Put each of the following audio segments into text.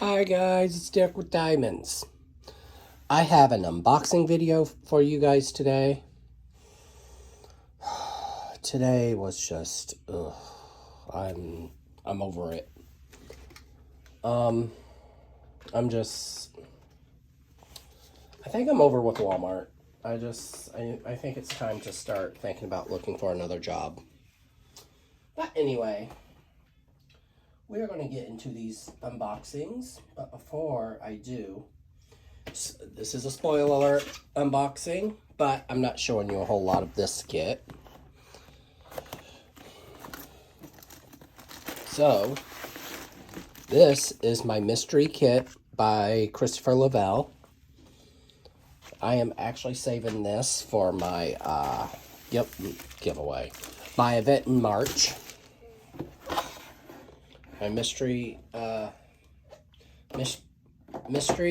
Hi guys, it's Dick with Diamonds. I have an unboxing video for you guys today. Today was just, I'm over it. I think I'm over with Walmart. I think it's time to start thinking about looking for another job. But anyway, we are going to get into these unboxings, but before I do, this is a spoiler alert unboxing, but I'm not showing you a whole lot of this kit. So, this is my mystery kit by Christopher Lavelle. I am actually saving this for my, giveaway. My event in March. My mystery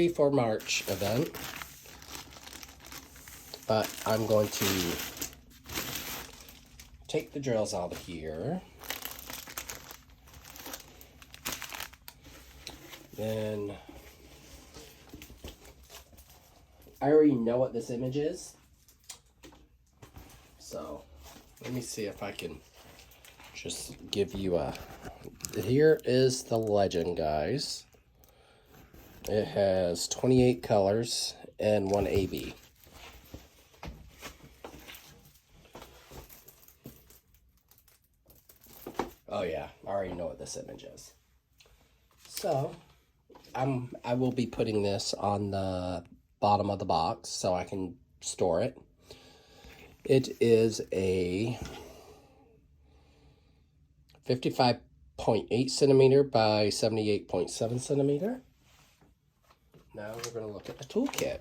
for March event. But I'm going to take the drills out of here. Then I already know what this image is. So let me see if I can just give you a... Here is the legend, guys. It has 28 colors and 1 AB. Oh yeah, I already know what this image is. So, I will be putting this on the bottom of the box so I can store it. It is a 55.8 centimeter by 78.7 centimeter. Now we're going to look at the toolkit.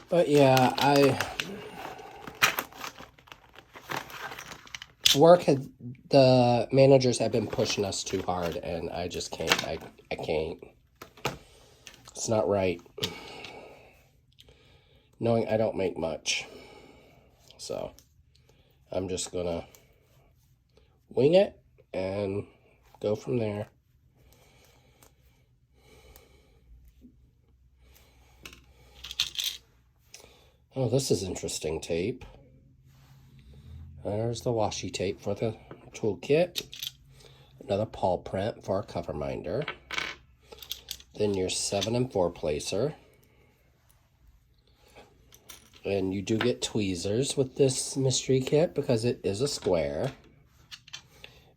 But yeah, the managers have been pushing us too hard, and I just can't. I can't. It's not right. Knowing I don't make much. So, I'm just gonna wing it and go from there. Oh, this is interesting tape. There's the washi tape for the toolkit. Another paw print for a cover minder. Then your 7 and 4 placer. And you do get tweezers with this mystery kit because it is a square.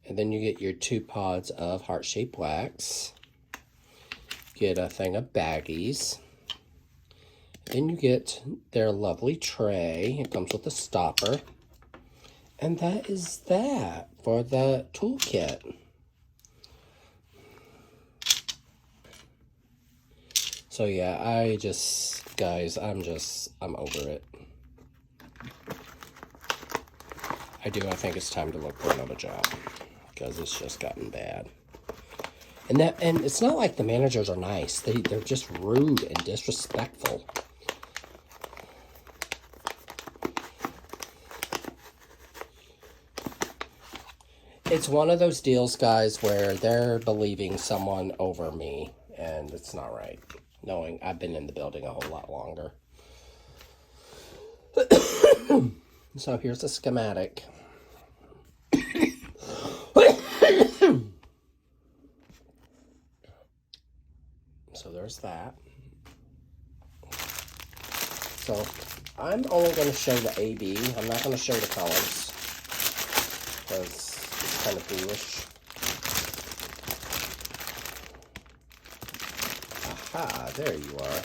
And then you get your 2 pods of heart-shaped wax. Get a thing of baggies. Then you get their lovely tray. It comes with a stopper. And that is that for the toolkit. So yeah, guys, I'm over it. I think it's time to look for another job because it's just gotten bad. And it's not like the managers are nice. They're just rude and disrespectful. It's one of those deals, guys, where they're believing someone over me, and it's not right, knowing I've been in the building a whole lot longer. So here's the schematic. So there's that. So I'm only going to show the AB. I'm not going to show the colors because it's kind of foolish. Aha, there you are.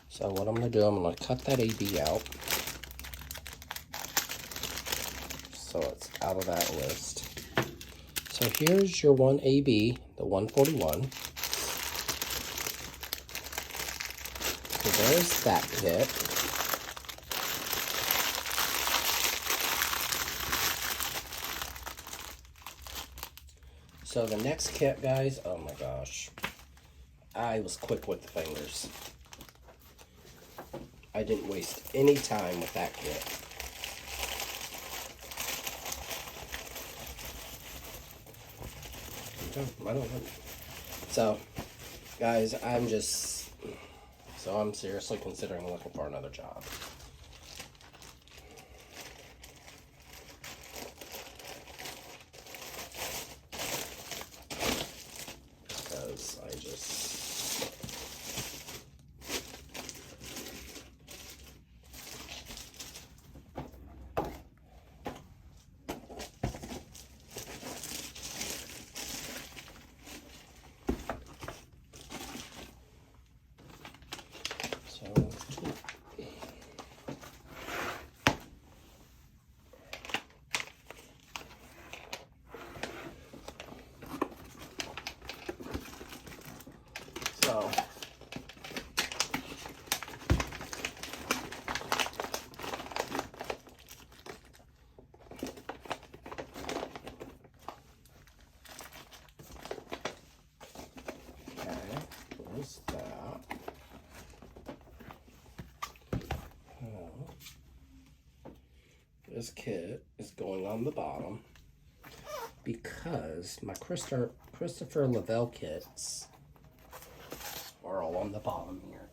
So what I'm going to do, I'm going to cut that AB out. So it's out of that list. So here's your 1AB, the 141. So there's that kit. So the next kit, guys, oh my gosh. I was quick with the fingers. I didn't waste any time with that kit. I don't know. So, guys, I'm seriously considering looking for another job. Because I just... So, okay, there's that. This kit is going on the bottom because my Christopher Lavelle kits are all on the bottom here.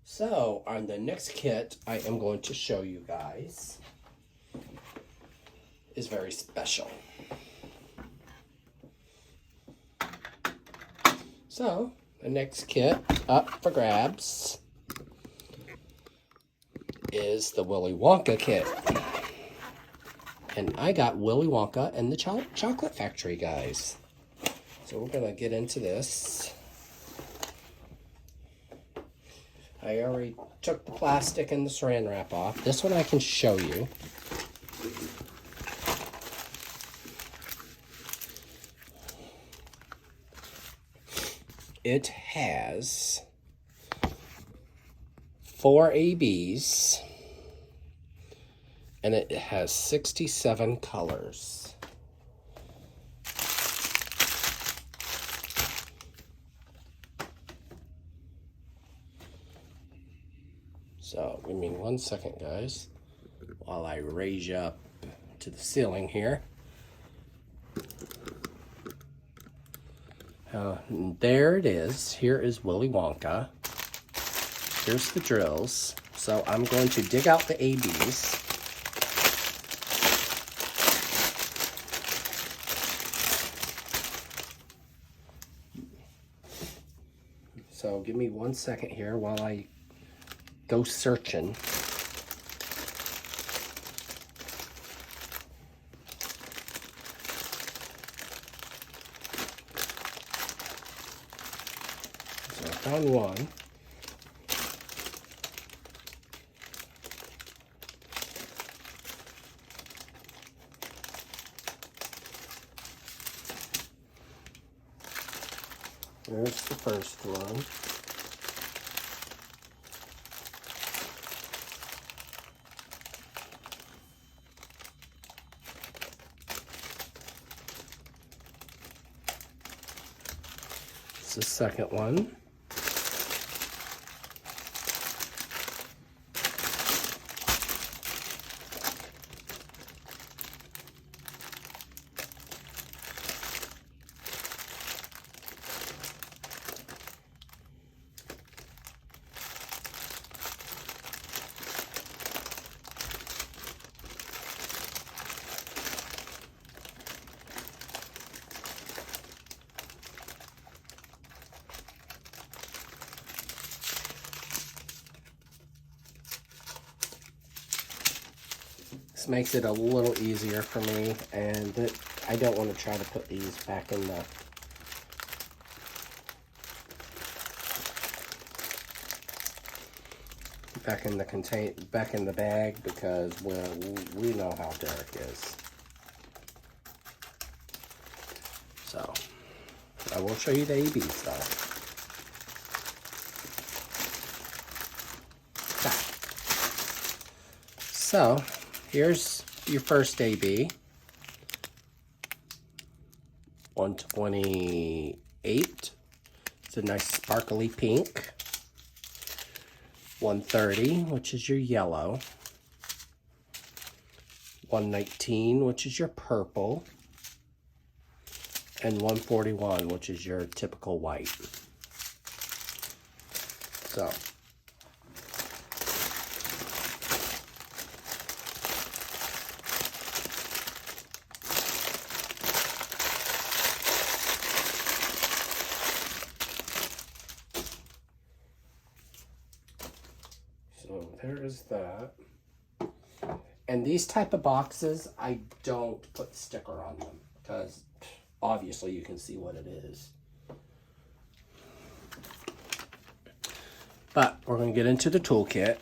So, on the next kit I am going to show you guys is very special. So, the next kit up for grabs is the Willy Wonka kit. And I got Willy Wonka and the Chocolate Factory, guys. So we're going to get into this. I already took the plastic and the saran wrap off. This one I can show you. It has 4 ABs. And it has 67 colors. So, give me 1 second, guys, while I raise you up to the ceiling here. There it is. Here is Willy Wonka. Here's the drills. So, I'm going to dig out the ABs. So give me 1 second here while I go searching. So I found one. There's the first one. It's the second one. This makes it a little easier for me, and I don't want to try to put these back in the back in the bag, because well, we know how Derek is. So I will show you the ABs though. So here's your first AB. 128. It's a nice sparkly pink. 130, which is your yellow. 119, which is your purple. And 141, which is your typical white. So, there is that. And these type of boxes, I don't put the sticker on them because obviously you can see what it is. But we're going to get into the toolkit.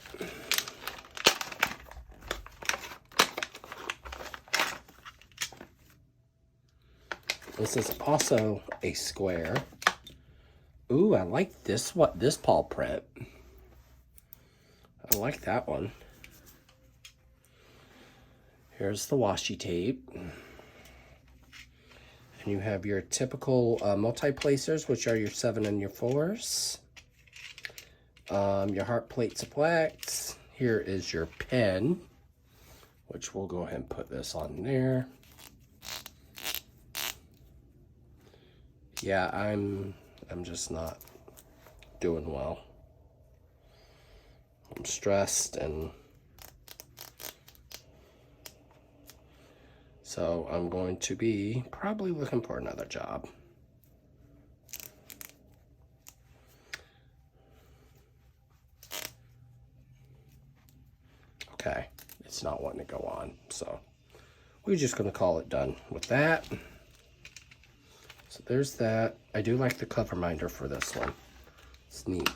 This is also a square. Ooh, I like this paw print. I like that one. Here's the washi tape. And you have your typical multi-placers, which are your 7 and your 4s. Your heart plates of wax. Here is your pen, which we'll go ahead and put this on there. Yeah, I'm just not doing well. I'm stressed, and so I'm going to be probably looking for another job. Okay, it's not wanting to go on, so we're just going to call it done with that. So there's that. I do like the cover minder for this one. It's neat.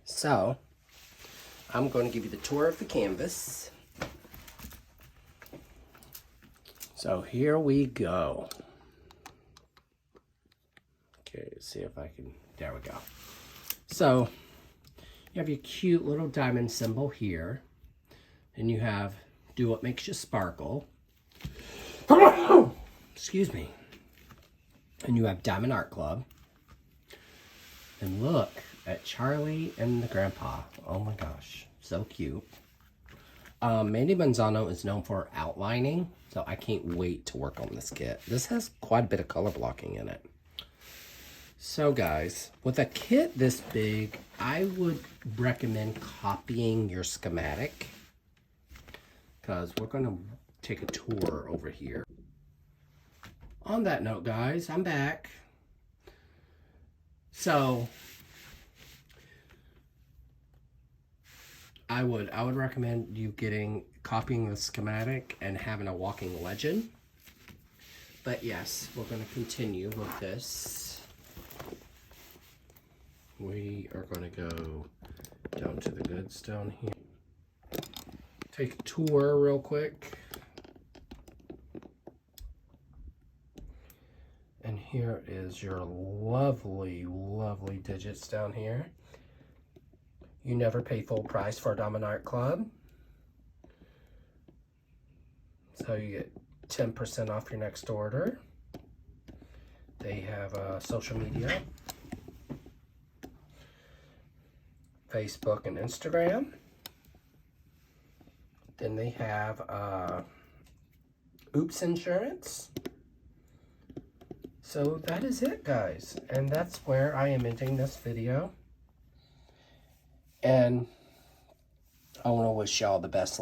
So, I'm going to give you the tour of the canvas. So here we go. Okay, let's see if I can, there we go. So, you have your cute little diamond symbol here. And you have Do What Makes You Sparkle. Excuse me. And you have Diamond Art Club. And look at Charlie and the grandpa. Oh my gosh, so cute. Mandy Manzano is known for outlining, so I can't wait to work on this kit. This has quite a bit of color blocking in it. So guys, with a kit this big, I would recommend copying your schematic, because we're going to take a tour over here. On that note, guys, I'm back. So I would recommend you copying the schematic and having a walking legend. But yes, we're going to continue with this. We are going to go down to the goods down here. Take a tour real quick. And here is your lovely, lovely digits down here. You never pay full price for a Diamond Art Club. So you get 10% off your next order. They have social media. Facebook and Instagram. Then they have Oops Insurance. So that is it, guys. And that's where I am ending this video. And I want to wish y'all the best.